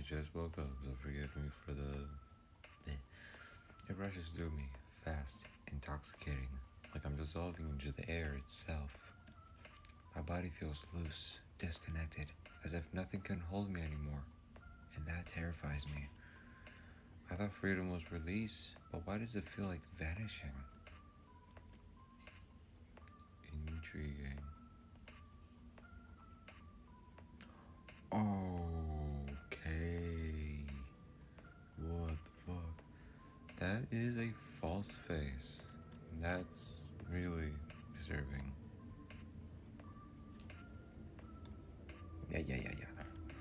just woke up, so forgive me for the... It rushes through me, fast, intoxicating, like I'm dissolving into the air itself. My body feels loose, disconnected, as if nothing can hold me anymore, and that terrifies me. I thought freedom was release, but why does it feel like vanishing? Intriguing. Okay. What the fuck? That is a false face. That's really disturbing. Yeah.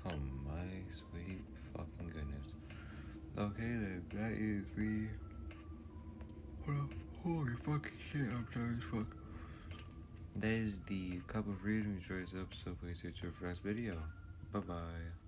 Oh my sweet fucking goodness. Okay then, that is the... Holy fucking shit, I'm tired as fuck. That is the Cup of Reading Choice episode. Please hit your first video. Bye-bye.